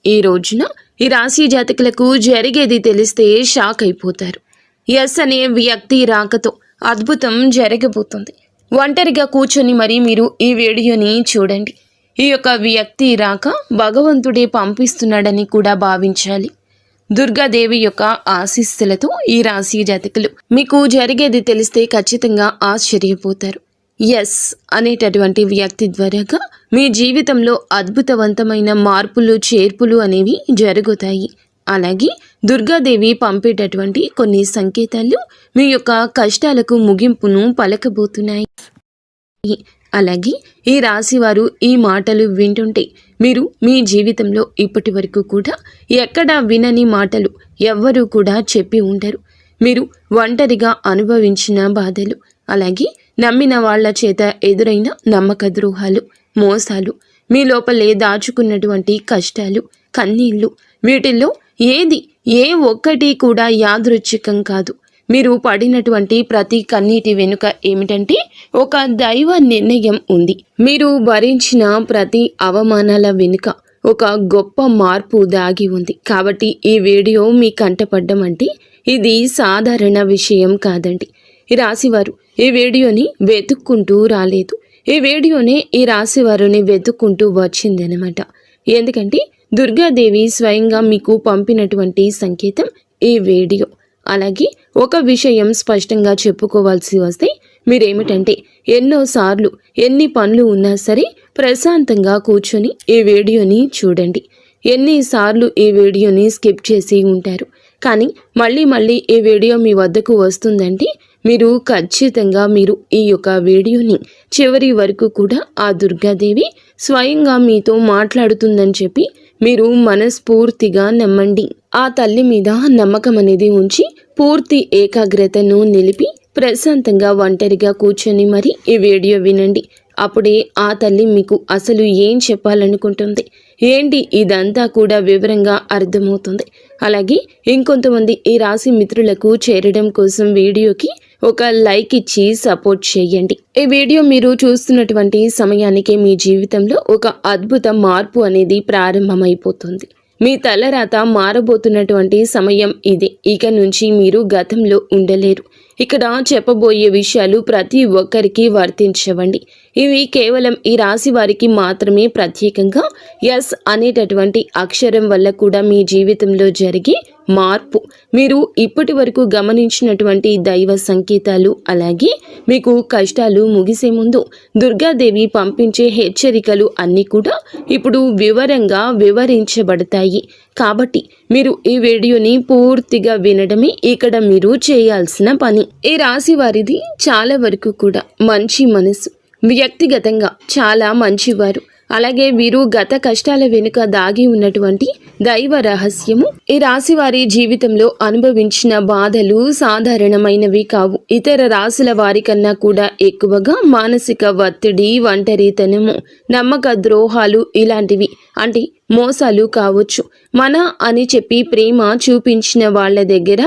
ఈ రోజున ఈ రాశి జాతకులకు జరిగేది తెలిస్తే షాక్ అయిపోతారు. ఎస్ అనే వ్యక్తి రాకతో అద్భుతం జరగబోతుంది. ఒంటరిగా కూర్చొని మరి మీరు ఈ వీడియోని చూడండి. ఈ యొక్క వ్యక్తి రాక భగవంతుడే పంపిస్తున్నాడని కూడా భావించాలి. దుర్గాదేవి యొక్క ఆశీస్సులతో ఈ రాశి జాతకులు మీకు జరిగేది తెలిస్తే ఖచ్చితంగా ఆశ్చర్యపోతారు. ఎస్ అనేటటువంటి వ్యక్తి ద్వారాగా మీ జీవితంలో అద్భుతవంతమైన మార్పులు చేర్పులు అనేవి జరుగుతాయి. అలాగే దుర్గాదేవి పంపేటటువంటి కొన్ని సంకేతాలు మీ యొక్క కష్టాలకు ముగింపును పలకబోతున్నాయి. అలాగే ఈ రాశివారు ఈ మాటలు వింటుంటే మీరు మీ జీవితంలో ఇప్పటి వరకు కూడా ఎక్కడా వినని మాటలు ఎవ్వరూ కూడా చెప్పి ఉండరు. మీరు ఒంటరిగా అనుభవించిన బాధలు, అలాగే నమ్మిన వాళ్ల చేత ఎదురైన నమ్మక ద్రోహాలు, మోసాలు, మీ లోపలే దాచుకున్నటువంటి కష్టాలు, కన్నీళ్లు, వీటిల్లో ఏ ఒక్కటి కూడా యాదృచ్ఛికం కాదు. మీరు పడినటువంటి ప్రతి కన్నీటి వెనుక ఏమిటంటే ఒక దైవ నిర్ణయం ఉంది. మీరు భరించిన ప్రతి అవమానాల వెనుక ఒక గొప్ప మార్పు దాగి ఉంది. కాబట్టి ఈ వీడియో మీ కంటపడ్డం అంటే ఇది సాధారణ విషయం కాదండి. ఈ రాశివారు ఈ వీడియోని వెతుక్కుంటూ రాలేదు. ఈ వీడియోనే ఈ రాశివారిని వెతుక్కుంటూ వచ్చిందనమాట. ఎందుకంటే దుర్గాదేవి స్వయంగా మీకు పంపినటువంటి సంకేతం ఈ వీడియో. అలాగే ఒక విషయం స్పష్టంగా చెప్పుకోవాల్సి వస్తే మీరేమిటంటే ఎన్నోసార్లు ఎన్ని పనులు ఉన్నా సరే ప్రశాంతంగా కూర్చొని ఈ వీడియోని చూడండి. ఎన్నిసార్లు ఈ వీడియోని స్కిప్ చేసి ఉంటారు. కానీ మళ్ళీ ఈ వీడియో మీ వద్దకు వస్తుందంటే మీరు ఖచ్చితంగా ఈ యొక్క వీడియోని చివరి వరకు కూడా ఆ దుర్గాదేవి స్వయంగా మీతో మాట్లాడుతుందని చెప్పి మీరు మనస్ఫూర్తిగా నమ్మండి. ఆ తల్లి మీద నమ్మకం అనేది ఉంచి పూర్తి ఏకాగ్రతను నిలిపి ప్రశాంతంగా ఒంటరిగా కూర్చొని మరి ఈ వీడియో వినండి. అప్పుడే ఆ తల్లి మీకు అసలు ఏం చెప్పాలనుకుంటుంది ఏంటి ఇదంతా కూడా వివరంగా అర్థమవుతుంది. అలాగే ఇంకొంతమంది ఈ రాశి మిత్రులకు చేరడం కోసం వీడియోకి ఒక లైక్ ఇచ్చి సపోర్ట్ చేయండి. ఈ వీడియో మీరు చూస్తున్నటువంటి సమయానికి మీ జీవితంలో ఒక అద్భుత మార్పు అనేది ప్రారంభమైపోతుంది. మీ తలరాత మారబోతున్నటువంటి సమయం ఇది. ఇక నుంచి మీరు గతంలో ఉండలేరు. ఇక్కడ చెప్పబోయే విషయాలు ప్రతి ఒక్కరికి వర్తించవండి. ఇవి కేవలం ఈ రాశి వారికి మాత్రమే ప్రత్యేకంగా ఎస్ అనేటటువంటి అక్షరం వల్ల కూడా మీ జీవితంలో జరిగే మార్పు, మీరు ఇప్పటి వరకు గమనించినటువంటి దైవ సంకేతాలు, అలాగే మీకు కష్టాలు ముగిసే ముందు దుర్గాదేవి పంపించే హెచ్చరికలు అన్నీ కూడా ఇప్పుడు వివరంగా వివరించబడతాయి. కాబట్టి మీరు ఈ వీడియోని పూర్తిగా వినడమే ఇక్కడ మీరు చేయాల్సిన పని. ఈ రాశి వారిది చాలా వరకు కూడా మంచి మనసు, వ్యక్తిగతంగా చాలా మంచివారు. అలాగే వీరు గత కష్టాల వెనుక దాగి ఉన్నటువంటి దైవ రహస్యము. ఈ రాశి వారి జీవితంలో అనుభవించిన బాధలు సాధారణమైనవి కావు. ఇతర రాశుల వారి కన్నా కూడా ఎక్కువగా మానసిక ఒత్తిడి, ఒంటరితనము, నమ్మక ద్రోహాలు ఇలాంటివి అంటే మోసాలు కావచ్చు. మన అని చెప్పి ప్రేమ చూపించిన వాళ్ళ దగ్గర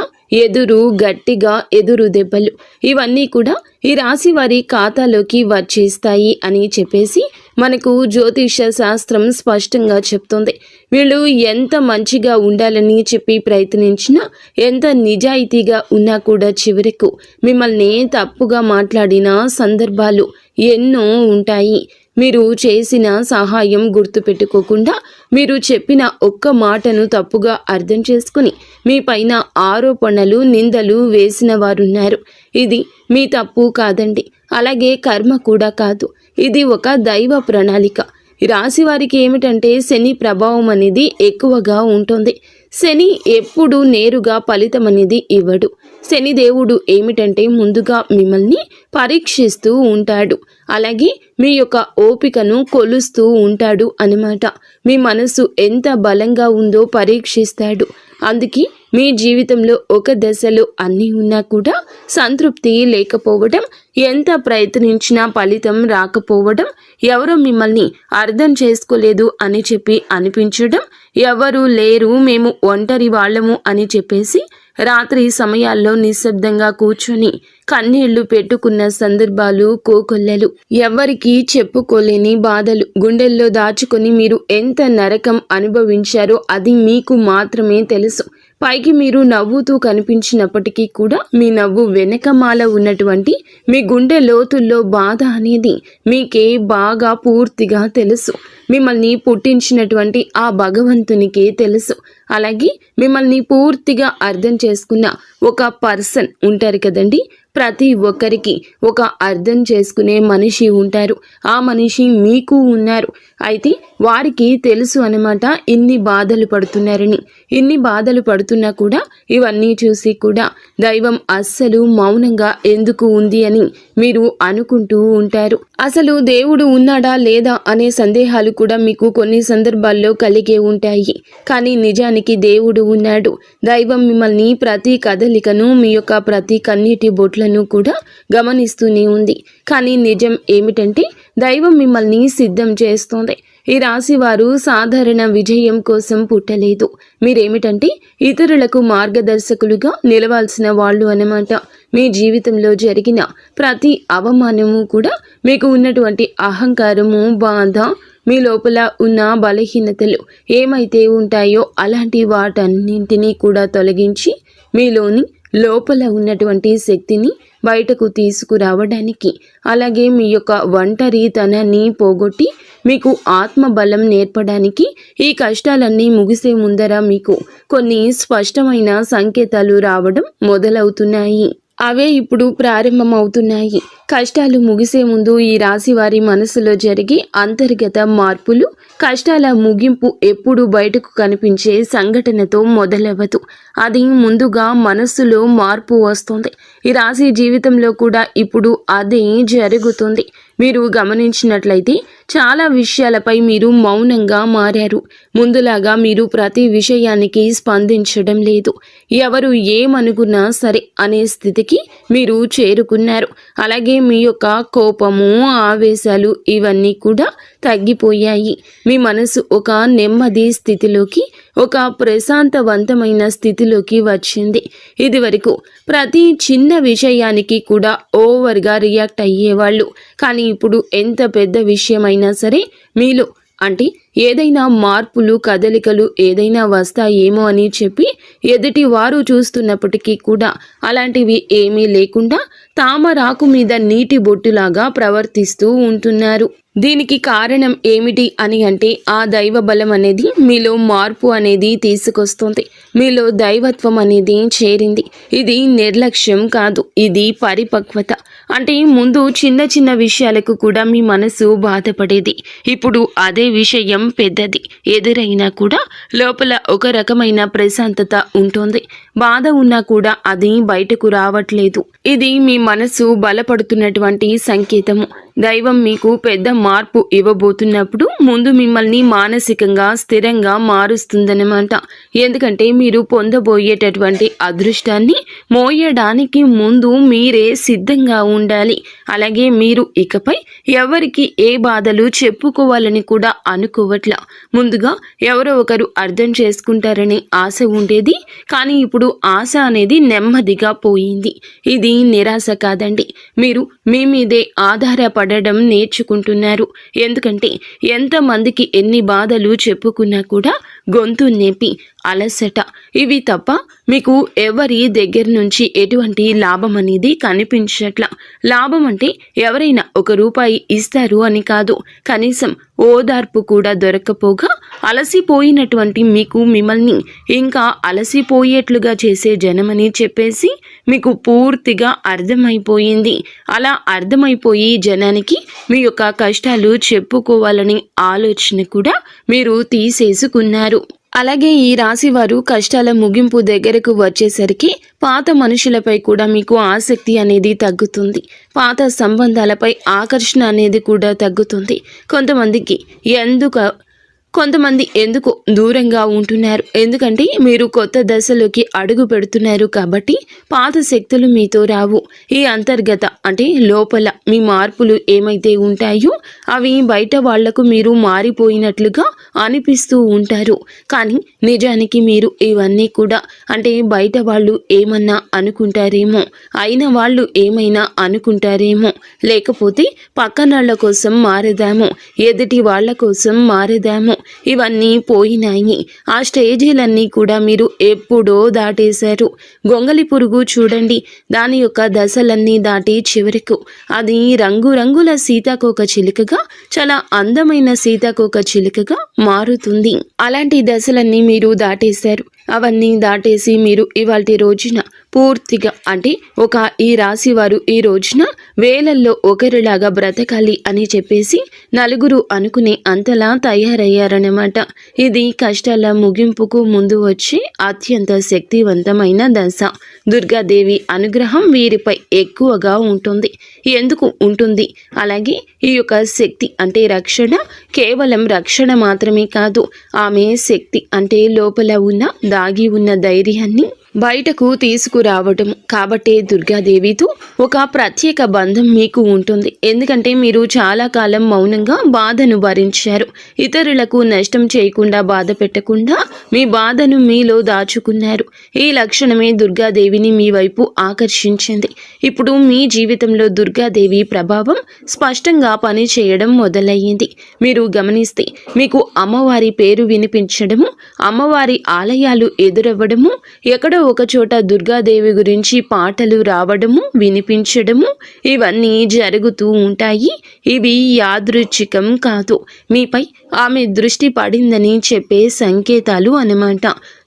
గట్టిగా ఎదురు దెబ్బలు, ఇవన్నీ కూడా ఈ రాశి వారి ఖాతాలోకి వచ్చేస్తాయి అని చెప్పేసి మనకు జ్యోతిష శాస్త్రం స్పష్టంగా చెప్తుంది. వీళ్ళు ఎంత మంచిగా ఉండాలని చెప్పి ప్రయత్నించినా, ఎంత నిజాయితీగా ఉన్నా కూడా చివరకు మిమ్మల్ని తప్పుగా మాట్లాడిన సందర్భాలు ఎన్నో ఉంటాయి. మీరు చేసిన సహాయం గుర్తుపెట్టుకోకుండా మీరు చెప్పిన ఒక్క మాటను తప్పుగా అర్థం చేసుకుని మీ పైన ఆరోపణలు, నిందలు వేసిన వారున్నారు. ఇది మీ తప్పు కాదండి. అలాగే కర్మ కూడా కాదు. ఇది ఒక దైవ ప్రణాళిక. రాశి వారికి ఏమిటంటే శని ప్రభావం అనేది ఎక్కువగా ఉంటుంది. శని ఎప్పుడు నేరుగా ఫలితం అనేది ఇవ్వడు. శని దేవుడు ఏమిటంటే ముందుగా మిమ్మల్ని పరీక్షిస్తూ ఉంటాడు. అలాగే మీ యొక్క ఓపికను కొలుస్తూ ఉంటాడు అన్నమాట. మీ మనసు ఎంత బలంగా ఉందో పరీక్షిస్తాడు. అందుకే మీ జీవితంలో ఒక దశలో అన్నీ ఉన్నా కూడా సంతృప్తి లేకపోవడం, ఎంత ప్రయత్నించినా ఫలితం రాకపోవడం, ఎవరో మిమ్మల్ని అర్థం చేసుకోలేదు అని చెప్పి అనిపించడం, ఎవరు లేరు మేము ఒంటరి వాళ్ళము అని చెప్పేసి రాత్రి సమయాల్లో నిశ్శబ్దంగా కూర్చొని కన్నీళ్లు పెట్టుకున్న సందర్భాలు కోకొల్లలు. ఎవ్వరికీ చెప్పుకోలేని బాధలు గుండెల్లో దాచుకొని మీరు ఎంత నరకం అనుభవించారో అది మీకు మాత్రమే తెలుసు. పైకి మీరు నవ్వుతూ కనిపించినప్పటికీ కూడా మీ నవ్వు వెనకమాల ఉన్నటువంటి మీ గుండె లోతుల్లో బాధ అనేది మీకే బాగా పూర్తిగా తెలుసు. మిమ్మల్ని పుట్టించినటువంటి ఆ భగవంతునికే తెలుసు. అలాగే మిమ్మల్ని పూర్తిగా అర్థం చేసుకున్న ఒక పర్సన్ ఉంటారు కదండి. ప్రతి ఒక్కరికి ఒక అర్థం చేసుకునే మనిషి ఉంటారు. ఆ మనిషి మీకు ఉన్నారు. అయితే వారికి తెలుసు అన్నమాట ఇన్ని బాధలు పడుతున్నారని. ఇన్ని బాధలు పడుతున్నా కూడా ఇవన్నీ చూసి కూడా దైవం అస్సలు మౌనంగా ఎందుకు ఉంది అని మీరు అనుకుంటూ ఉంటారు. అసలు దేవుడు ఉన్నాడా లేదా అనే సందేహాలు కూడా మీకు కొన్ని సందర్భాల్లో కలిగే ఉంటాయి. కానీ నిజానికి దేవుడు ఉన్నాడు. దైవం మిమ్మల్ని ప్రతి కదలికను, మీ యొక్క ప్రతి కన్నీటి బొట్లను కూడా గమనిస్తూనే ఉంది. కానీ నిజం ఏమిటంటే దైవం మిమ్మల్ని సిద్ధం చేస్తోంది. ఈ రాశి వారు సాధారణ విజయం కోసం పుట్టలేదు. మీరేమిటంటే ఇతరులకు మార్గదర్శకులుగా నిలవాల్సిన వాళ్ళు అన్నమాట. మీ జీవితంలో జరిగిన ప్రతి అవమానము కూడా మీకు ఉన్నటువంటి అహంకారము, బాధ, మీ లోపల ఉన్న బలహీనతలు ఏమైతే ఉంటాయో అలాంటి వాటన్నింటినీ కూడా తొలగించి మీలోని లోపల ఉన్నటువంటి శక్తిని బయటకు తీసుకురావడానికి, అలాగే మీ యొక్క ఒంటరితనాన్ని పోగొట్టి మీకు ఆత్మబలం నేర్పడానికి ఈ కష్టాలన్నీ ముగిసే ముందర మీకు కొన్ని స్పష్టమైన సంకేతాలు రావడం మొదలవుతున్నాయి. అవే ఇప్పుడు ప్రారంభమవుతున్నాయి. కష్టాలు ముగిసే ముందు ఈ రాశి వారి మనసులో జరిగే అంతర్గత మార్పులు, కష్టాల ముగింపు ఎప్పుడు బయటకు కనిపించే సంఘటనతో మొదలవ్వదు. అది ముందుగా మనస్సులో మార్పు వస్తుంది. ఈ రాశి జీవితంలో కూడా ఇప్పుడు అదే జరుగుతుంది. మీరు గమనించినట్లయితే చాలా విషయాలపై మీరు మౌనంగా మారారు. ముందులాగా మీరు ప్రతి విషయానికి స్పందించడం లేదు. ఎవరు ఏమనుకున్నా సరే అనే స్థితికి మీరు చేరుకున్నారు. అలాగే మీ యొక్క కోపము, ఆవేశాలు ఇవన్నీ కూడా తగ్గిపోయాయి. మీ మనసు ఒక నెమ్మది స్థితిలోకి, ఒక ప్రశాంతవంతమైన స్థితిలోకి వచ్చింది. ఇది వరకు ప్రతి చిన్న విషయానికి కూడా ఓవర్గా రియాక్ట్ అయ్యేవాళ్ళు. కానీ ఇప్పుడు ఎంత పెద్ద విషయమైనా సరే మీలో అంటే ఏదైనా మార్పులు, కదలికలు ఏదైనా వస్తాయేమో అని చెప్పి ఎదుటి వారు చూస్తున్నప్పటికీ కూడా అలాంటివి ఏమీ లేకుండా తామరాకు మీద నీటి బొట్టులాగా ప్రవర్తిస్తూ ఉంటున్నారు. దీనికి కారణం ఏమిటి అని అంటే ఆ దైవ బలం అనేది మీలో మార్పు అనేది తీసుకొస్తుంది. మీలో దైవత్వం అనేది చేరింది. ఇది నిర్లక్ష్యం కాదు, ఇది పరిపక్వత. అంటే ముందు చిన్న చిన్న విషయాలకు కూడా మీ మనసు బాధపడేది. ఇప్పుడు అదే విషయం పెద్దది ఎదురైనా కూడా లోపల ఒక రకమైన ప్రశాంతత ఉంటుంది. బాధ ఉన్నా కూడా అది బయటకు రావట్లేదు. ఇది మీ మనసు బలపడుతున్నటువంటి సంకేతము. దైవం మీకు పెద్ద మార్పు ఇవ్వబోతున్నప్పుడు ముందు మిమ్మల్ని మానసికంగా స్థిరంగా మారుస్తుందన్నమాట. ఎందుకంటే మీరు పొందబోయేటటువంటి అదృష్టాన్ని మోయడానికి ముందు మీరే సిద్ధంగా ఉండాలి. అలాగే మీరు ఇకపై ఎవరికి ఏ బాధలు చెప్పుకోవాలని కూడా అనుకోవట్లా. ముందుగా ఎవరో ఒకరు అర్థం చేసుకుంటారని ఆశ ఉండేది. కానీ ఇప్పుడు ఆశ అనేది నెమ్మదిగా పోయింది. ఇది నిరాశ కాదండి. మీరు మీ మీదే ఆధారపడడం నేర్చుకుంటున్నారు. ఎందుకంటే ఎంతమందికి ఎన్ని బాధలు చెప్పుకున్నా కూడా గొంతు నొప్పి, అలసట ఇవి తప్ప మీకు ఎవరి దగ్గర నుంచి ఎటువంటి లాభం అనేది కనిపించట్లా. లాభం అంటే ఎవరైనా ₹1 ఇస్తారు అని కాదు, కనీసం ఓదార్పు కూడా దొరకపోగా అలసిపోయినటువంటి మీకు మిమ్మల్ని ఇంకా అలసిపోయేట్లుగా చేసే జనమని చెప్పేసి మీకు పూర్తిగా అర్థమైపోయింది. అలా అర్థమైపోయి జనానికి మీ యొక్క కష్టాలు చెప్పుకోవాలని ఆలోచన కూడా మీరు తీసేసుకున్నారు. అలాగే ఈ రాశి వారు కష్టాల ముగింపు దగ్గరకు వచ్చేసరికి పాత మనుషులపై కూడా మీకు ఆసక్తి అనేది తగ్గుతుంది. పాత సంబంధాలపై ఆకర్షణ అనేది కూడా తగ్గుతుంది. కొంతమంది ఎందుకు దూరంగా ఉంటున్నారు, ఎందుకంటే మీరు కొత్త దశలోకి అడుగు పెడుతున్నారు కాబట్టి పాత శక్తులు మీతో రావు. ఈ అంతర్గత అంటే లోపల మీ మార్పులు ఏమైతే ఉంటాయో అవి బయట వాళ్లకు మీరు మారిపోయినట్లుగా అనిపిస్తూ ఉంటారు. కానీ నిజానికి మీరు ఇవన్నీ కూడా అంటే బయట వాళ్ళు ఏమన్నా అనుకుంటారేమో, అయిన వాళ్ళు ఏమైనా అనుకుంటారేమో, లేకపోతే పక్కనాళ్ల కోసం మారేదామో, ఎదుటి వాళ్ల కోసం మారేదామో, ఇవన్నీ పోయినాయి. ఆ స్టేజీలన్నీ కూడా మీరు ఎప్పుడో దాటేశారు. గొంగలి పురుగు చూడండి, దాని యొక్క దశలన్నీ దాటి చివరకు అది రంగురంగుల సీతాకోక చిలుకగా, చాలా అందమైన సీతాకోక చిలుకగా మారుతుంది. అలాంటి దశలన్నీ మీరు దాటేశారు. అవన్నీ దాటేసి మీరు ఇవాల్టి రోజున పూర్తిగా అంటే ఈ రాశి వారు ఈ రోజున వేలల్లో ఒకరిలాగా బ్రతకాలి అని చెప్పేసి నలుగురు అనుకునే అంతలా తయారయ్యారన్నమాట. ఇది కష్టాల ముగింపుకు ముందు వచ్చే అత్యంత శక్తివంతమైన దశ. దుర్గాదేవి అనుగ్రహం వీరిపై ఎక్కువగా ఉంటుంది. ఎందుకు ఉంటుంది? అలాగే ఈ యొక్క శక్తి అంటే రక్షణ కేవలం రక్షణ మాత్రమే కాదు, ఆమె శక్తి అంటే లోపల ఉన్న దాగి ఉన్న ధైర్యాన్ని బయటకు తీసుకురావటం. కాబట్టే దుర్గాదేవితో ఒక ప్రత్యేక బంధం మీకు ఉంటుంది. ఎందుకంటే మీరు చాలా కాలం మౌనంగా బాధను భరించారు. ఇతరులకు నష్టం చేయకుండా, బాధ పెట్టకుండా మీ బాధను మీలో దాచుకున్నారు. ఈ లక్షణమే దుర్గాదేవిని మీ వైపు ఆకర్షించింది. ఇప్పుడు మీ జీవితంలో దుర్గాదేవి ప్రభావం స్పష్టంగా పనిచేయడం మొదలయ్యింది. మీరు గమనిస్తే మీకు అమ్మవారి పేరు వినిపించడము, అమ్మవారి ఆలయాలు ఎదురవ్వడము, ఎక్కడో ఒక చోట దుర్గాదేవి గురించి పాటలు రావడము, వినిపించడము, ఇవన్నీ జరుగుతూ ఉంటాయి. ఇవి యాదృచ్ఛికం కాదు, మీపై ఆమె దృష్టి పడిందని చెప్పే సంకేతాలు అన్నమాట.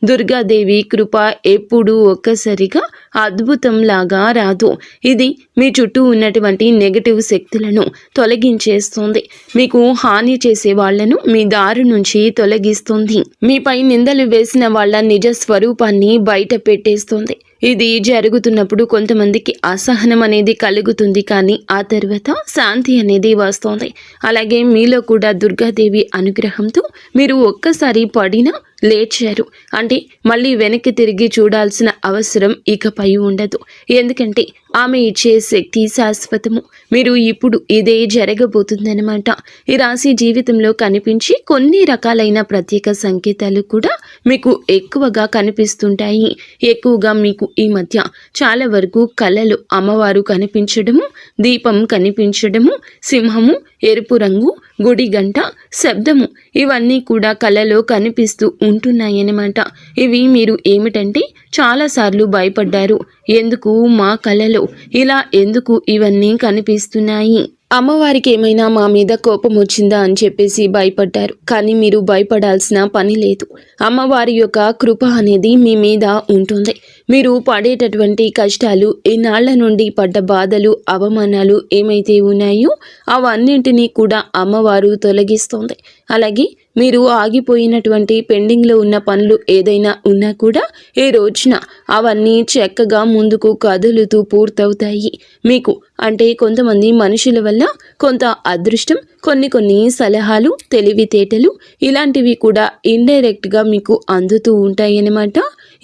దుర్గాదేవి కృప ఎప్పుడూ ఒక్కసారిగా అద్భుతంలాగా రాదు. ఇది మీ చుట్టూ ఉన్నటువంటి నెగటివ్ శక్తులను తొలగించేస్తుంది. మీకు హాని చేసే వాళ్లను మీ దారి నుంచి తొలగిస్తుంది. మీపై నిందలు వేసిన వాళ్ళ నిజ స్వరూపాన్ని బయట పెట్టేస్తుంది. ఇది జరుగుతున్నప్పుడు కొంతమందికి అసహనం అనేది కలుగుతుంది, కానీ ఆ తర్వాత శాంతి అనేది వస్తుంది. అలాగే మీలో కూడా దుర్గాదేవి అనుగ్రహంతో మీరు ఒక్కసారి పడినా లేచారు అంటే మళ్ళీ వెనక్కి తిరిగి చూడాల్సిన అవసరం ఇకపై ఉండదు. ఎందుకంటే ఆమె ఇచ్చే శక్తి శాశ్వతము. మీరు ఇప్పుడు ఇదే జరగబోతుందన్నమాట. ఈ రాశి జీవితంలో కనిపించి కొన్ని రకాలైన ప్రత్యేక సంకేతాలు కూడా మీకు ఎక్కువగా కనిపిస్తుంటాయి. ఎక్కువగా మీకు ఈ మధ్య చాలా వరకు కళలు అమ్మవారు కనిపించడము, దీపం కనిపించడము, సింహము, ఎరుపు రంగు, గుడి గంట, శబ్దము, ఇవన్నీ కూడా కళలో కనిపిస్తూ ఉంటున్నాయన్నమాట. ఇవి మీరు ఏమిటంటే చాలాసార్లు భయపడ్డారు. ఎందుకు మా కళలో ఇలా ఎందుకు ఇవన్నీ కనిపిస్తున్నాయి, అమ్మవారికి ఏమైనా మా మీద కోపం వచ్చిందా అని చెప్పేసి భయపడ్డారు. కానీ మీరు భయపడాల్సిన పని లేదు. అమ్మవారి యొక్క కృప అనేది మీ మీద ఉంటుంది. మీరు పడేటటువంటి కష్టాలు, ఈనాళ్ల నుండి పడ్డ బాధలు, అవమానాలు ఏమైతే ఉన్నాయో అవన్నింటినీ కూడా అమ్మవారు తొలగిస్తుంది. అలాగే మీరు ఆగిపోయినటువంటి పెండింగ్లో ఉన్న పనులు ఏదైనా ఉన్నా కూడా ఈ రోజున అవన్నీ చక్కగా ముందుకు కదులుతూ పూర్తవుతాయి. మీకు అంటే కొంతమంది మనుషుల వల్ల కొంత అదృష్టం, కొన్ని సలహాలు, తెలివితేటలు ఇలాంటివి కూడా ఇండైరెక్ట్గా మీకు అందుతూ ఉంటాయన్నమాట.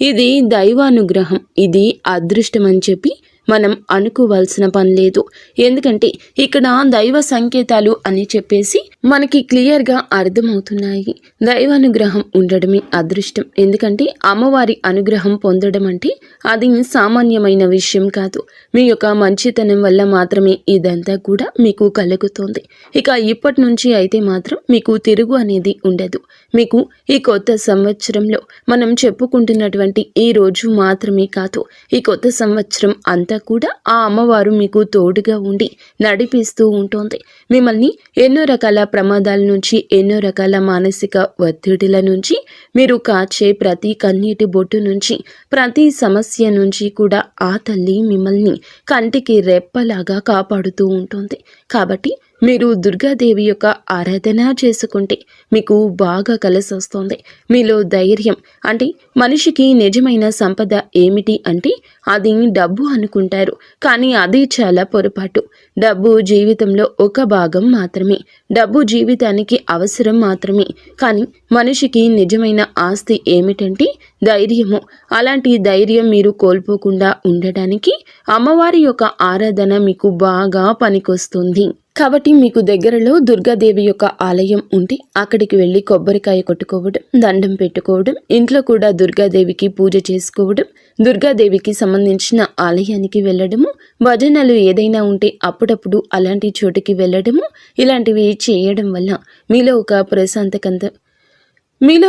ఇది దైవానుగ్రహం, ఇది అదృష్టం అని చెప్పి మనం అనుకోవాల్సిన పని లేదు. ఎందుకంటే ఇక్కడ దైవ సంకేతాలు అని చెప్పేసి మనకి క్లియర్గా అర్థమవుతున్నాయి. దైవానుగ్రహం ఉండడమే అదృష్టం. ఎందుకంటే అమ్మవారి అనుగ్రహం పొందడం అంటే అది సామాన్యమైన విషయం కాదు. మీ యొక్క మంచితనం వల్ల మాత్రమే ఇదంతా కూడా మీకు కలుగుతుంది. ఇక ఇప్పటి నుంచి అయితే మాత్రం మీకు తిరుగు అనేది ఉండదు. మీకు ఈ కొత్త సంవత్సరంలో మనం చెప్పుకుంటున్నటువంటి ఈ రోజు మాత్రమే కాదు, ఈ కొత్త సంవత్సరం అంతా కూడా ఆ అమ్మవారు మీకు తోడుగా ఉండి నడిపిస్తూ ఉంటుంది. మిమ్మల్ని ఎన్నో రకాల ప్రమాదాల నుంచి, ఎన్నో రకాల మానసిక ఒత్తిడిల నుంచి, మీరు కాచే ప్రతి కన్నీటి బొట్టు నుంచి, ప్రతి సమస్య నుంచి కూడా ఆ తల్లి మిమ్మల్ని కంటికి రెప్పలాగా కాపాడుతూ ఉంటుంది. కాబట్టి మీరు దుర్గాదేవి యొక్క ఆరాధన చేసుకుంటే మీకు బాగా కలిసి వస్తుంది. మీలో ధైర్యం అంటే మనిషికి నిజమైన సంపద ఏమిటి అంటే అది డబ్బు అనుకుంటారు, కానీ అది చాలా పొరపాటు. డబ్బు జీవితంలో ఒక భాగం మాత్రమే, డబ్బు జీవితానికి అవసరం మాత్రమే. కానీ మనిషికి నిజమైన ఆస్తి ఏమిటంటే ధైర్యము. అలాంటి ధైర్యం మీరు కోల్పోకుండా ఉండడానికి అమ్మవారి యొక్క ఆరాధన మీకు బాగా పనికొస్తుంది. కాబట్టి మీకు దగ్గరలో దుర్గాదేవి యొక్క ఆలయం ఉంటే అక్కడికి వెళ్ళి కొబ్బరికాయ కొట్టుకోవడం, దండం పెట్టుకోవడం, ఇంట్లో కూడా దుర్గాదేవికి పూజ చేసుకోవడం, దుర్గాదేవికి సంబంధించిన ఆలయానికి వెళ్ళడము, భజనలు ఏదైనా ఉంటే అప్పుడప్పుడు అలాంటి చోటుకి వెళ్ళడము, ఇలాంటివి చేయడం వల్ల మీలో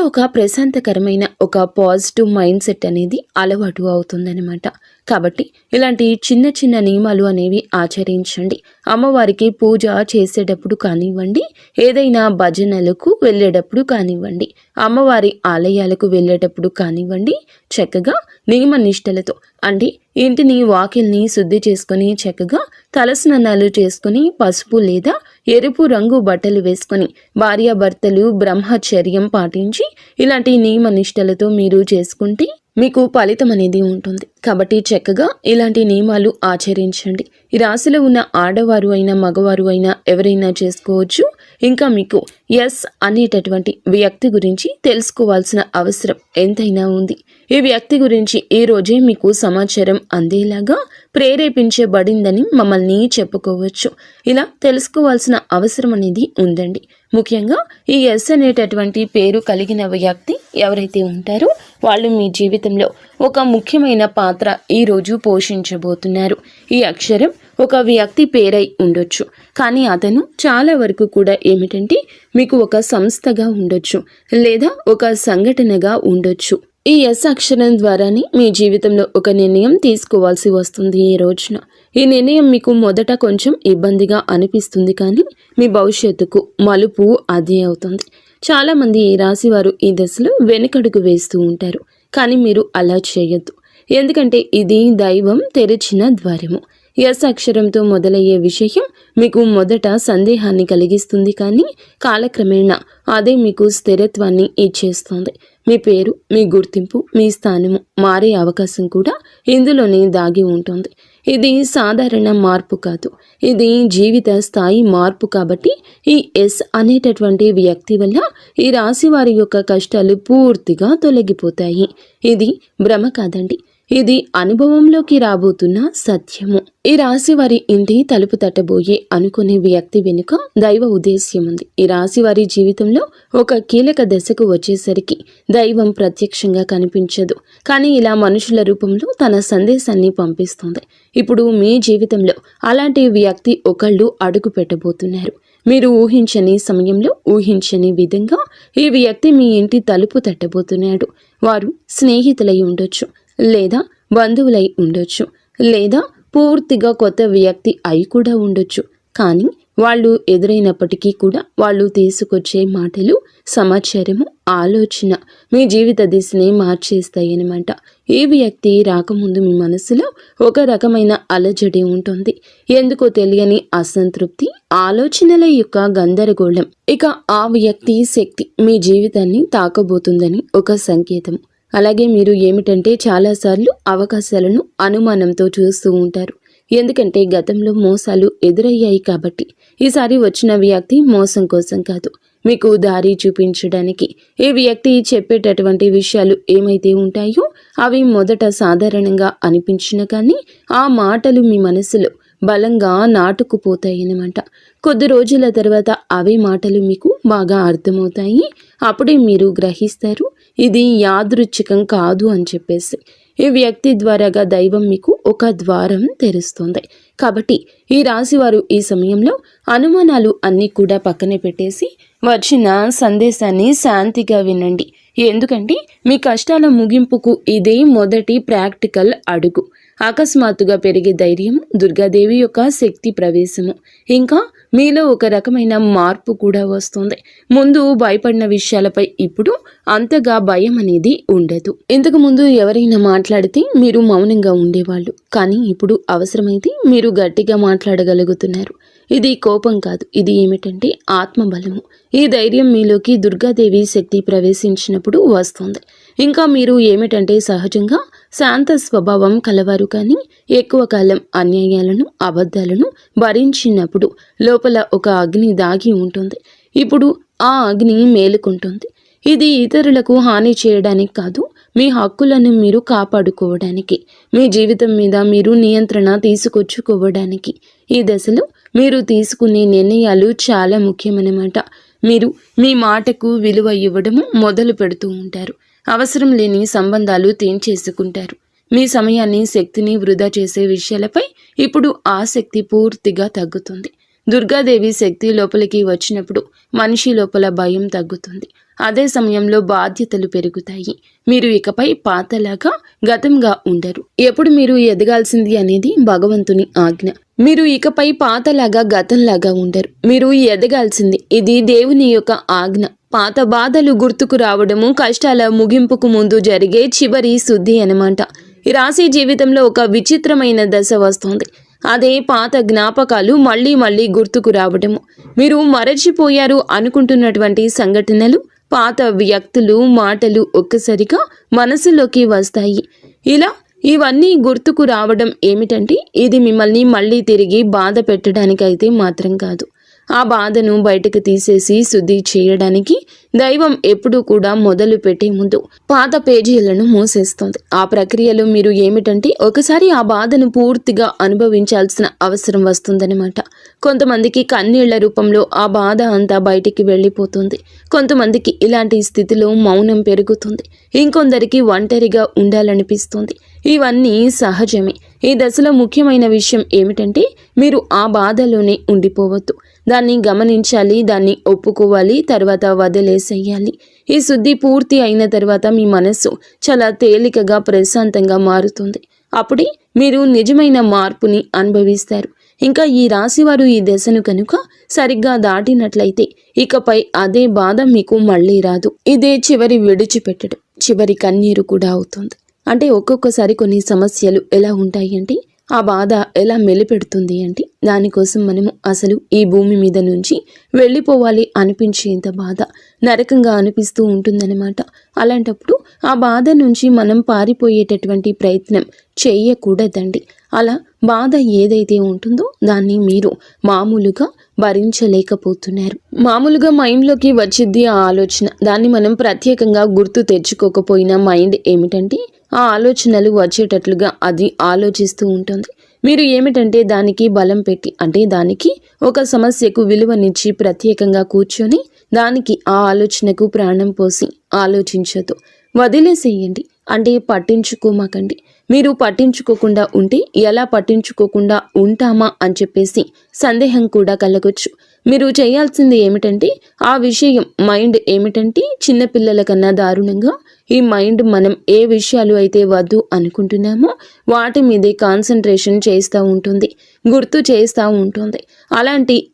ఒక ప్రశాంతకరమైన ఒక పాజిటివ్ మైండ్ సెట్ అనేది అలవాటు అవుతుందన్నమాట. కాబట్టి ఇలాంటి చిన్న చిన్న నియమాలు అనేవి ఆచరించండి. అమ్మవారికి పూజ చేసేటప్పుడు కానివ్వండి, ఏదైనా భజనలకు వెళ్ళేటప్పుడు కానివ్వండి, అమ్మవారి ఆలయాలకు వెళ్ళేటప్పుడు కానివ్వండి, చక్కగా నియమ నిష్టలతో అంటే ఇంటిని వాకిల్ని శుద్ధి చేసుకొని చక్కగా తలస్నానాలు చేసుకుని పసుపు లేదా ఎరుపు రంగు బట్టలు వేసుకొని భార్యాభర్తలు బ్రహ్మచర్యం పాటించి ఇలాంటి నియమ నిష్టలతో మీరు చేసుకుంటే మీకు ఫలితం అనేది ఉంటుంది. కాబట్టి చక్కగా ఇలాంటి నియమాలు ఆచరించండి. ఈ రాశిలో ఉన్న ఆడవారు అయినా మగవారు అయినా ఎవరైనా చేసుకోవచ్చు. ఇంకా మీకు ఎస్ అనేటటువంటి వ్యక్తి గురించి తెలుసుకోవాల్సిన అవసరం ఎంతైనా ఉంది. ఈ వ్యక్తి గురించి ఈ రోజే మీకు సమాచారం అందేలాగా ప్రేరేపించబడిందని మమ్మల్ని చెప్పుకోవచ్చు. ఇలా తెలుసుకోవాల్సిన అవసరం అనేది ఉందండి. ముఖ్యంగా ఈ ఎస్ అనేటటువంటి పేరు కలిగిన వ్యక్తి ఎవరైతే ఉంటారో వాళ్ళు మీ జీవితంలో ఒక ముఖ్యమైన పాత్ర ఈరోజు పోషించబోతున్నారు. ఈ అక్షరం ఒక వ్యక్తి పేరై ఉండొచ్చు, కానీ అతను చాలా వరకు కూడా ఏమిటంటే మీకు ఒక సంస్థగా ఉండొచ్చు లేదా ఒక సంఘటనగా ఉండొచ్చు. ఈ ఎస్ అక్షరం ద్వారానే మీ జీవితంలో ఒక నిర్ణయం తీసుకోవాల్సి వస్తుంది. ఈ రోజున ఈ నిర్ణయం మీకు మొదట కొంచెం ఇబ్బందిగా అనిపిస్తుంది, కానీ మీ భవిష్యత్తుకు మలుపు అదే అవుతుంది. చాలామంది ఈ రాశి వారు ఈ దశలో వెనుకడుగు వేస్తూ ఉంటారు, కానీ మీరు అలా చేయొద్దు. ఎందుకంటే ఇది దైవం తెరిచిన ద్వారము. ఎస్ అక్షరంతో మొదలయ్యే విషయం మీకు మొదట సందేహాన్ని కలిగిస్తుంది, కానీ కాలక్రమేణా అదే మీకు స్థిరత్వాన్ని ఇచ్చేస్తుంది. మీ పేరు, మీ గుర్తింపు, మీ స్థానము మారే అవకాశం కూడా ఇందులోనే దాగి ఉంటుంది. ఇది సాధారణ మార్పు కాదు, ఇది జీవిత స్థాయి మార్పు. కాబట్టి ఈ ఎస్ అనేటటువంటి వ్యక్తి వల్ల ఈ రాశి వారి యొక్క కష్టాలు పూర్తిగా తొలగిపోతాయి. ఇది భ్రమ కాదండి, ఇది అనుభవంలోకి రాబోతున్న సత్యము. ఈ రాశి వారి ఇంటి తలుపు తట్టబోయే అనుకునే వ్యక్తి వెనుక దైవ ఉద్దేశ్యం ఉంది. ఈ రాశి వారి జీవితంలో ఒక కీలక దశకు వచ్చేసరికి దైవం ప్రత్యక్షంగా కనిపించదు, కానీ ఇలా మనుషుల రూపంలో తన సందేశాన్ని పంపిస్తుంది. ఇప్పుడు మీ జీవితంలో అలాంటి వ్యక్తి ఒకళ్ళు అడుగు పెట్టబోతున్నారు. మీరు ఊహించని సమయంలో ఊహించని విధంగా ఈ వ్యక్తి మీ ఇంటి తలుపు తట్టబోతున్నాడు. వారు స్నేహితులై ఉండొచ్చు, లేదా బంధువులై ఉండొచ్చు, లేదా పూర్తిగా కొత్త వ్యక్తి అయి కూడా ఉండొచ్చు. కానీ వాళ్ళు ఎదురైనప్పటికీ కూడా వాళ్ళు తీసుకొచ్చే మాటలు, సమాచారము, ఆలోచన మీ జీవిత దిశని మార్చేస్తాయన్నమాట. ఈ వ్యక్తి రాకముందు మీ మనసులో ఒక రకమైన అలజడి ఉంటుంది. ఎందుకో తెలియని అసంతృప్తి, ఆలోచనల యొక్క గందరగోళం. ఇక ఆ వ్యక్తి శక్తి మీ జీవితాన్ని తాకబోతుందని ఒక సంకేతం. అలాగే మీరు ఏమిటంటే చాలాసార్లు అవకాశాలను అనుమానంతో చూస్తూ ఉంటారు. ఎందుకంటే గతంలో మోసాలు ఎదురయ్యాయి కాబట్టి. ఈసారి వచ్చిన వ్యక్తి మోసం కోసం కాదు, మీకు దారి చూపించడానికి. ఈ వ్యక్తి చెప్పేటటువంటి విషయాలు ఏమైతే ఉంటాయో అవి మొదట సాధారణంగా అనిపించిన కానీ ఆ మాటలు మీ మనసులో బలంగా నాటుకుపోతాయన్నమాట. కొద్ది రోజుల తర్వాత అవే మాటలు మీకు బాగా అర్థమవుతాయి. అప్పుడే మీరు గ్రహిస్తారు ఇది యాదృచ్ఛికం కాదు అని చెప్పేసి. ఈ వ్యక్తి ద్వారాగా దైవం మీకు ఒక ద్వారం తెరుస్తుంది. కాబట్టి ఈ రాశివారు ఈ సమయంలో అనుమానాలు అన్నీ కూడా పక్కనే పెట్టేసి వచ్చిన సందేశాన్ని శాంతిగా వినండి. ఎందుకంటే మీ కష్టాల ముగింపుకు ఇదే మొదటి ప్రాక్టికల్ అడుగు. అకస్మాత్తుగా పెరిగే ధైర్యం, దుర్గాదేవి యొక్క శక్తి ప్రవేశము, ఇంకా మీలో ఒక రకమైన మార్పు కూడా వస్తుంది. ముందు భయపడిన విషయాలపై ఇప్పుడు అంతగా భయం అనేది ఉండదు. ఇంతకు ముందు ఎవరైనా మాట్లాడితే మీరు మౌనంగా ఉండేవాళ్ళు, కానీ ఇప్పుడు అవసరమైతే మీరు గట్టిగా మాట్లాడగలుగుతున్నారు. ఇది కోపం కాదు, ఇది ఏమిటంటే ఆత్మబలము. ఈ ధైర్యం మీలోకి దుర్గాదేవి శక్తి ప్రవేశించినప్పుడు వస్తుంది. ఇంకా మీరు ఏమిటంటే సహజంగా శాంత స్వభావం కలవారు, కానీ ఎక్కువ కాలం అన్యాయాలను అబద్ధాలను భరించినప్పుడు లోపల ఒక అగ్ని దాగి ఉంటుంది. ఇప్పుడు ఆ అగ్ని మేలుకుంటుంది. ఇది ఇతరులకు హాని చేయడానికి కాదు, మీ హక్కులను మీరు కాపాడుకోవడానికి, మీ జీవితం మీద మీరు నియంత్రణ తీసుకొచ్చుకోవడానికి. ఈ దశలో మీరు తీసుకునే నిర్ణయాలు చాలా ముఖ్యమన్నమాట. మీరు మీ మాటకు విలువ ఇవ్వడము మొదలు పెడుతూ ఉంటారు. అవసరం లేని సంబంధాలు తెంచేసుకుంటారు. మీ సమయాన్ని శక్తిని వృధా చేసే విషయాలపై ఇప్పుడు ఆసక్తి పూర్తిగా తగ్గుతుంది. దుర్గాదేవి శక్తి లోపలికి వచ్చినప్పుడు మనిషి లోపల భయం తగ్గుతుంది. అదే సమయంలో బాధ్యతలు పెరుగుతాయి. మీరు ఇకపై పాతలాగా గతంగా ఉండరు. ఎప్పుడు మీరు ఎదగాల్సింది అనేది భగవంతుని ఆజ్ఞ. మీరు ఇకపై పాతలాగా గతంలాగా ఉండరు. మీరు ఎదగాల్సింది, ఇది దేవుని యొక్క ఆజ్ఞ. పాత బాధలు గుర్తుకు రావడము కష్టాల ముగింపుకు ముందు జరిగే చివరి శుద్ధి అన్నమాట. ఈ రాశి జీవితంలో ఒక విచిత్రమైన దశ వస్తుంది. అదే పాత జ్ఞాపకాలు మళ్ళీ మళ్ళీ గుర్తుకు రావడము. మీరు మరచిపోయారు అనుకుంటున్నటువంటి సంఘటనలు, పాత వ్యక్తులు, మాటలు ఒక్కసారిగా మనసులోకి వస్తాయి. ఇలా ఇవన్నీ గుర్తుకు రావడం ఏమిటంటే ఇది మిమ్మల్ని మళ్ళీ తిరిగి బాధ పెట్టడానికైతే మాత్రం కాదు. ఆ బాధను బయటకు తీసేసి శుద్ధి చేయడానికి దైవం ఎప్పుడూ కూడా మొదలు పెట్టే ముందు పాత పేజీలను మూసేస్తుంది. ఆ ప్రక్రియలో మీరు ఏమిటంటే ఒకసారి ఆ బాధను పూర్తిగా అనుభవించాల్సిన అవసరం వస్తుందన్నమాట. కొంతమందికి కన్నీళ్ల రూపంలో ఆ బాధ అంతా బయటికి వెళ్ళిపోతుంది. కొంతమందికి ఇలాంటి స్థితిలో మౌనం పెరుగుతుంది. ఇంకొందరికి ఒంటరిగా ఉండాలనిపిస్తుంది. ఇవన్నీ సహజమే. ఈ దశలో ముఖ్యమైన విషయం ఏమిటంటే మీరు ఆ బాధలోనే ఉండిపోవద్దు. దాన్ని గమనించాలి, దాన్ని ఒప్పుకోవాలి, తర్వాత వదిలేసేయాలి. ఈ శుద్ధి పూర్తి అయిన తర్వాత మీ మనస్సు చాలా తేలికగా ప్రశాంతంగా మారుతుంది. అప్పుడే మీరు నిజమైన మార్పుని అనుభవిస్తారు. ఇంకా ఈ రాశివారు ఈ దశను కనుక సరిగ్గా దాటినట్లయితే ఇకపై అదే బాధ మీకు మళ్ళీ రాదు. ఇదే చివరి విడిచిపెట్టడం, చివరి కన్నీరు కూడా అవుతుంది. అంటే ఒక్కొక్కసారి కొన్ని సమస్యలు ఎలా ఉంటాయి అంటే ఆ బాధ ఎలా మెలిపెడుతుంది అంటే దానికోసం మనము అసలు ఈ భూమి మీద నుంచి వెళ్ళిపోవాలి అనిపించేంత బాధ నరకంగా అనిపిస్తూ ఉంటుందన్నమాట. అలాంటప్పుడు ఆ బాధ నుంచి మనం పారిపోయేటటువంటి ప్రయత్నం చేయకూడదండి. అలా బాధ ఏదైతే ఉంటుందో దాన్ని మీరు మామూలుగా భరించలేకపోతున్నారు. మామూలుగా మైండ్లోకి వచ్చింది ఆ ఆలోచన. దాన్ని మనం ప్రత్యేకంగా గుర్తు తెచ్చుకోకపోయినా మైండ్ ఏమిటంటే ఆ ఆలోచనలు వచ్చేటట్లుగా అది ఆలోచిస్తూ ఉంటుంది. మీరు ఏమిటంటే దానికి బలం పెట్టి, అంటే దానికి ఒక సమస్యకు విలువనిచ్చి ప్రత్యేకంగా కూర్చొని దానికి ఆ ఆలోచనకు ప్రాణం పోసి ఆలోచించొద్దు. వదిలేసేయండి. అంటే పట్టించుకోమాకండి. మీరు పట్టించుకోకుండా ఉంటే ఎలా పట్టించుకోకుండా ఉంటామా అని చెప్పేసి సందేహం కూడా కలగొచ్చు. మీరు చేయాల్సింది ఏమిటంటే ఆ విషయం మైండ్ ఏమిటంటే చిన్నపిల్లల కన్నా దారుణంగా ఈ మైండ్ మనం ఏ విషయాలు అయితే వద్దు అనుకుంటున్నామో వాటి మీదే కాన్సన్ట్రేషన్ చేస్తూ ఉంటుంది, గుర్తు చేస్తూ ఉంటుంది.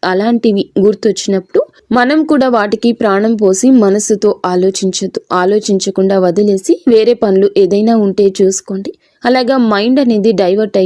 అలాంటివి గుర్తొచ్చినప్పుడు మనం కూడా వాటికి ప్రాణం పోసి మనసుతో ఆలోచించొద్దు. ఆలోచించకుండా వదిలేసి వేరే పనులు ఏదైనా ఉంటే చూసుకోండి. అలాగా మైండ్ అనేది డైవర్ట్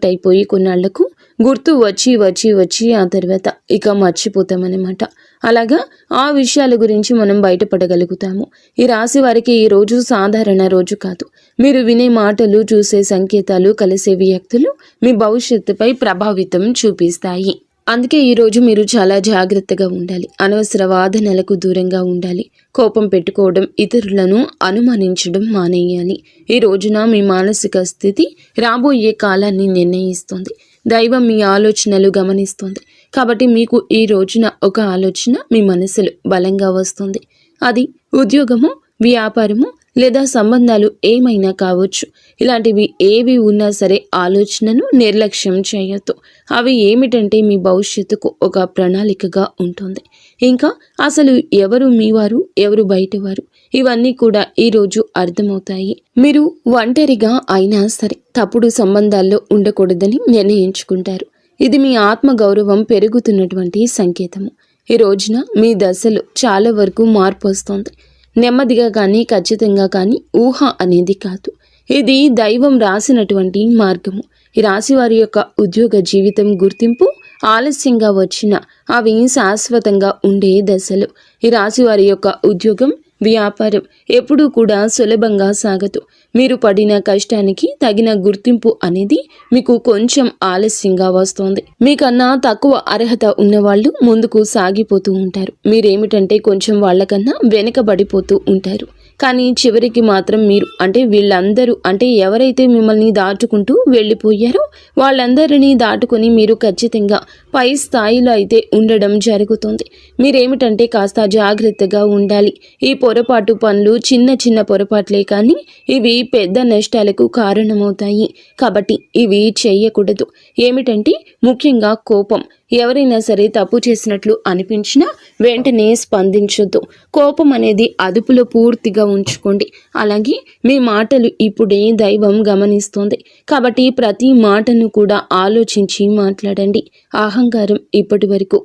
అయిపోయి కొన్నాళ్లకు గుర్తు వచ్చి ఆ తర్వాత ఇక మర్చిపోతామన్నమాట. అలాగా ఆ విషయాల గురించి మనం బయటపడగలుగుతాము. ఈ రాశి వారికి ఈ రోజు సాధారణ రోజు కాదు. మీరు వినే మాటలు, చూసే సంకేతాలు, కలిసే వ్యక్తులు మీ భవిష్యత్తుపై ప్రభావితం చూపిస్తాయి. అందుకే ఈరోజు మీరు చాలా జాగ్రత్తగా ఉండాలి. అనవసర వాదనలకు దూరంగా ఉండాలి. కోపం పెట్టుకోవడం, ఇతరులను అనుమానించడం మానేయాలి. ఈ రోజున మీ మానసిక స్థితి రాబోయే కాలాన్ని నిర్ణయిస్తుంది. దైవం మీ ఆలోచనలు గమనిస్తుంది. కాబట్టి మీకు ఈ రోజున ఒక ఆలోచన మీ మనసులో బలంగా వస్తుంది. అది ఉద్యోగము, వ్యాపారము లేదా సంబంధాలు ఏమైనా కావచ్చు. ఇలాంటివి ఏవి ఉన్నా సరే ఆలోచనను నిర్లక్ష్యం చేయొద్దు. అవి ఏమిటంటే మీ భవిష్యత్తుకు ఒక ప్రణాళికగా ఉంటుంది. ఇంకా అసలు ఎవరు మీవారు, ఎవరు బయటవారు, ఇవన్నీ కూడా ఈరోజు అర్థమవుతాయి. మీరు ఒంటరిగా అయినా సరే తప్పుడు సంబంధాల్లో ఉండకూడదని నిర్ణయించుకుంటారు. ఇది మీ ఆత్మగౌరవం పెరుగుతున్నటువంటి సంకేతము. ఈ రోజున మీ దశలో చాలా వరకు మార్పు వస్తుంది. నెమ్మదిగా కానీ ఖచ్చితంగా కానీ ఊహ అనేది కాదు. ఇది దైవం రాసినటువంటి మార్గము. ఈ రాశి వారి యొక్క ఉద్యోగ జీవితం గుర్తింపు ఆలస్యంగా వచ్చినా అవి శాశ్వతంగా ఉండే దశలు. ఈ రాశి వారి యొక్క ఉద్యోగం, వ్యాపారం ఎప్పుడూ కూడా సులభంగా సాగదు. మీరు పడిన కష్టానికి తగిన గుర్తింపు అనేది మీకు కొంచెం ఆలస్యంగా వస్తోంది. మీకన్నా తక్కువ అర్హత ఉన్నవాళ్ళు ముందుకు సాగిపోతూ ఉంటారు. మీరేమిటంటే కొంచెం వాళ్ళకన్నా వెనకబడిపోతూ ఉంటారు. కానీ చివరికి మాత్రం మీరు వీళ్ళందరూ ఎవరైతే మిమ్మల్ని దాటుకుంటూ వెళ్ళిపోయారో వాళ్ళందరినీ దాటుకొని మీరు ఖచ్చితంగా పై స్థాయిలో అయితే ఉండడం జరుగుతుంది. మీరేమిటంటే కాస్త జాగ్రత్తగా ఉండాలి. ఈ పొరపాటు పనులు చిన్న చిన్న పొరపాట్లే కానీ ఇవి పెద్ద నష్టాలకు కారణమవుతాయి. కాబట్టి ఇవి చేయకూడదు. ఏమిటంటే ముఖ్యంగా కోపం. ఎవరైనా సరే తప్పు చేసినట్లు అనిపించినా వెంటనే స్పందించొద్దు. కోపం అనేది అదుపులో పూర్తిగా ఉంచుకోండి. అలాగే మీ మాటలు ఇప్పుడే దైవం గమనిస్తోంది. కాబట్టి ప్రతి మాటను కూడా ఆలోచించి మాట్లాడండి. అహంకారం ఇప్పటి వరకు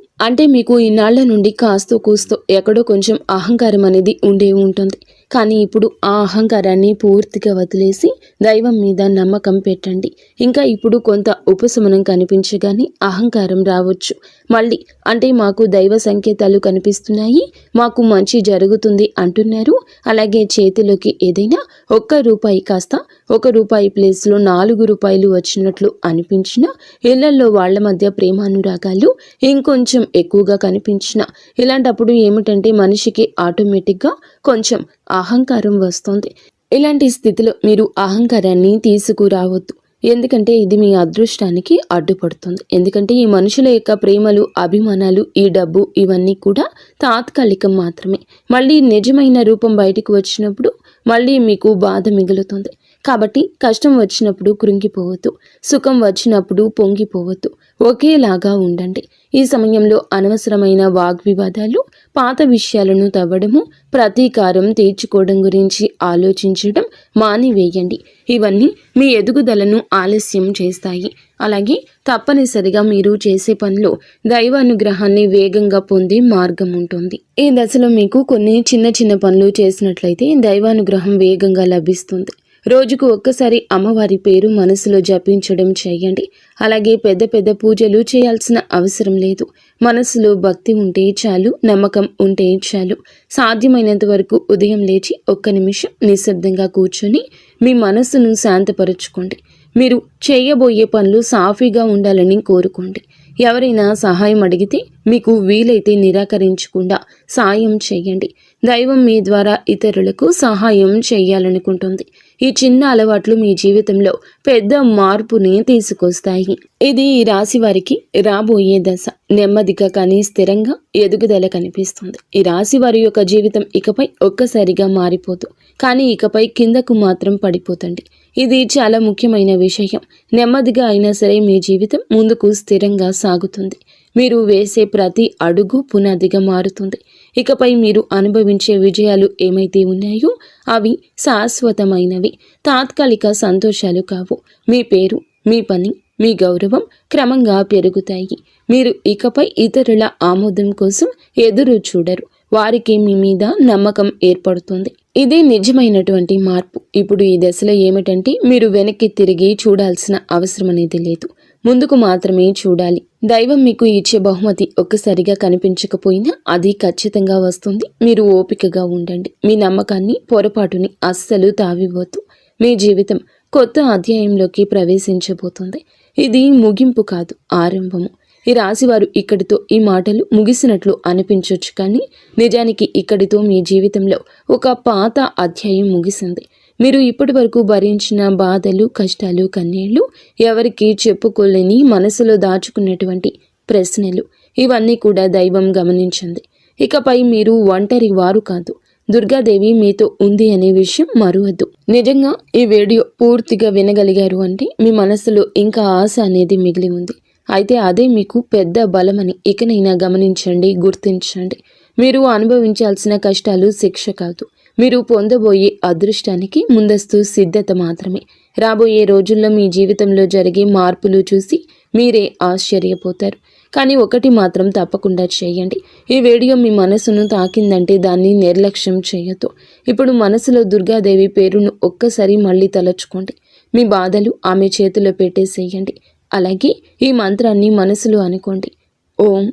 మీకు ఇన్నాళ్ల నుండి కాస్తో కూస్తో ఎక్కడో కొంచెం అహంకారం అనేది ఉండే ఉంటుంది. కానీ ఇప్పుడు ఆ అహంకారాన్ని పూర్తిగా వదిలేసి దైవం మీద నమ్మకం పెట్టండి. ఇంకా ఇప్పుడు కొంత ఉపశమనం కనిపించగానే అహంకారం రావచ్చు. మళ్ళీ మాకు దైవ సంకేతాలు కనిపిస్తున్నాయి, మాకు మంచి జరుగుతుంది అంటున్నారు. అలాగే చేతిలోకి ఏదైనా ₹1 కాస్త ₹1 ప్లేస్లో ₹4 వచ్చినట్లు అనిపించిన, ఇళ్లలో వాళ్ళ మధ్య ప్రేమానురాగాలు ఇంకొంచెం ఎక్కువగా కనిపించిన, ఇలాంటప్పుడు ఏమిటంటే మనిషికి ఆటోమేటిక్గా కొంచెం అహంకారం వస్తుంది. ఇలాంటి స్థితిలో మీరు అహంకారాన్ని తీసుకురావద్దు. ఎందుకంటే ఇది మీ అదృష్టానికి అడ్డుపడుతుంది. ఎందుకంటే ఈ మనుషుల యొక్క ప్రేమలు, అభిమానాలు, ఈ డబ్బు ఇవన్నీ కూడా తాత్కాలికం మాత్రమే. మళ్ళీ నిజమైన రూపం బయటికి వచ్చినప్పుడు మళ్ళీ మీకు బాధ మిగులుతుంది. కాబట్టి కష్టం వచ్చినప్పుడు కృంగిపోవద్దు, సుఖం వచ్చినప్పుడు పొంగిపోవద్దు. ఒకేలాగా ఉండండి. ఈ సమయంలో అనవసరమైన వాగ్వివాదాలు, పాత విషయాలను తవ్వడము, ప్రతీకారం తీర్చుకోవడం గురించి ఆలోచించడం మానివేయండి. ఇవన్నీ మీ ఎదుగుదలను ఆలస్యం చేస్తాయి. అలాగే తప్పనిసరిగా మీరు చేసే పనిలో దైవానుగ్రహాన్ని వేగంగా పొందే మార్గం ఉంటుంది. ఈ దశలో మీకు కొన్ని చిన్న చిన్న పనులు చేసినట్లయితే దైవానుగ్రహం వేగంగా లభిస్తుంది. రోజుకు ఒక్కసారి అమ్మవారి పేరు మనసులో జపించడం చేయండి. అలాగే పెద్ద పెద్ద పూజలు చేయాల్సిన అవసరం లేదు. మనసులో భక్తి ఉంటే చాలు, నమ్మకం ఉంటే చాలు. సాధ్యమైనంత వరకు ఉదయం లేచి 1 నిమిషం నిశ్శబ్దంగా కూర్చొని మీ మనసును శాంతపరచుకోండి. మీరు చేయబోయే పనులు సాఫీగా ఉండాలని కోరుకోండి. ఎవరైనా సహాయం అడిగితే మీకు వీలైతే నిరాకరించకుండా సాయం చేయండి. దైవం మీ ద్వారా ఇతరులకు సహాయం చేయాలనుకుంటుంది. ఈ చిన్న అలవాట్లు మీ జీవితంలో పెద్ద మార్పుని తీసుకొస్తాయి. ఇది ఈ రాశి వారికి రాబోయే దశ. నెమ్మదిగా కానీ స్థిరంగా ఎదుగుదల కనిపిస్తుంది. ఈ రాశి వారి యొక్క జీవితం ఇకపై ఒక్కసారిగా మారిపోదు, కానీ ఇకపై కిందకు మాత్రం పడిపోతండి. ఇది చాలా ముఖ్యమైన విషయం. నెమ్మదిగా అయినా సరే మీ జీవితం ముందుకు స్థిరంగా సాగుతుంది. మీరు వేసే ప్రతి అడుగు పునాదిగా మారుతుంది. ఇకపై మీరు అనుభవించే విజయాలు ఏమైతే ఉన్నాయో అవి శాశ్వతమైనవి, తాత్కాలిక సంతోషాలు కావు. మీ పేరు, మీ పని, మీ గౌరవం క్రమంగా పెరుగుతాయి. మీరు ఇకపై ఇతరుల ఆమోదం కోసం ఎదురు చూడరు. వారికి మీ మీద నమ్మకం ఏర్పడుతుంది. ఇదే నిజమైనటువంటి మార్పు. ఇప్పుడు ఈ దశలో ఏమిటంటే మీరు వెనక్కి తిరిగి చూడాల్సిన అవసరం అనేది లేదు, ముందుకు మాత్రమే చూడాలి. దైవం మీకు ఇచ్చే బహుమతి ఒక్కసారిగా కనిపించకపోయినా అది ఖచ్చితంగా వస్తుంది. మీరు ఓపికగా ఉండండి. మీ నమ్మకాన్ని, పొరపాటుని అస్సలు తావివ్వద్దు. మీ జీవితం కొత్త అధ్యాయంలోకి ప్రవేశించబోతుంది. ఇది ముగింపు కాదు, ఆరంభము. ఈ రాశివారు ఇక్కడితో ఈ మాటలు ముగిసినట్లు అనిపించవచ్చు, కానీ నిజానికి ఇక్కడితో మీ జీవితంలో ఒక పాత అధ్యాయం ముగిసింది. మీరు ఇప్పటి వరకు భరించిన బాధలు, కష్టాలు, కన్నీళ్లు, ఎవరికి చెప్పుకోలేని మనసులో దాచుకున్నటువంటి ప్రశ్నలు, ఇవన్నీ కూడా దైవం గమనించింది. ఇకపై మీరు ఒంటరి వారు కాదు. దుర్గాదేవి మీతో ఉంది అనే విషయం మరువద్దు. నిజంగా ఈ వీడియో పూర్తిగా వినగలిగారు అంటే మీ మనసులో ఇంకా ఆశ అనేది మిగిలి ఉంది. అయితే అదే మీకు పెద్ద బలమని ఇకనైనా గమనించండి, గుర్తించండి. మీరు అనుభవించాల్సిన కష్టాలు శిక్ష కాదు, మీరు పొందబోయే అదృష్టానికి ముందస్తు సిద్ధత మాత్రమే. రాబోయే రోజుల్లో మీ జీవితంలో జరిగే మార్పులు చూసి మీరే ఆశ్చర్యపోతారు. కానీ ఒకటి మాత్రం తప్పకుండా చేయండి. ఈ వీడియో మీ మనసును తాకిందంటే దాన్ని నిర్లక్ష్యం చేయొద్దు. ఇప్పుడు మనసులో దుర్గాదేవి పేరును ఒక్కసారి మళ్ళీ తలచుకోండి. మీ బాధలు ఆమె చేతిలో పెట్టేసేయండి. అలాగే ఈ మంత్రాన్ని మనసులో అనుకోండి. ఓం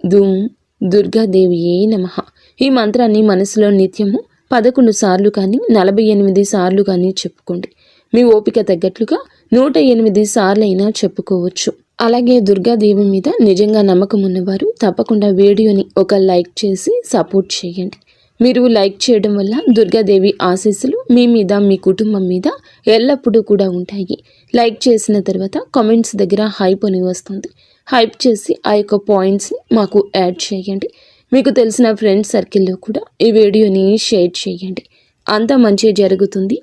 ధూం దుర్గాదేవియే నమః. ఈ మంత్రాన్ని మనసులో నిత్యము 11 సార్లు కానీ 48 సార్లు కానీ చెప్పుకోండి. మీ ఓపిక తగ్గట్లుగా 108 సార్లైనా చెప్పుకోవచ్చు. అలాగే దుర్గాదేవి మీద నిజంగా నమ్మకం ఉన్నవారు తప్పకుండా వీడియోని ఒక లైక్ చేసి సపోర్ట్ చేయండి. మీరు లైక్ చేయడం వల్ల దుర్గాదేవి ఆశీస్సులు మీ మీద మీ కుటుంబం మీద ఎల్లప్పుడూ కూడా ఉంటాయి. లైక్ చేసిన తర్వాత కామెంట్స్ దగ్గర హైప్ అని వస్తుంది. హైప్ చేసి ఆ యొక్క పాయింట్స్ని మాకు యాడ్ చేయండి. మీకు తెలిసిన ఫ్రెండ్స్ సర్కిల్లో కూడా ఈ వీడియోని షేర్ చేయండి. అంతా మంచి జరుగుతుంది.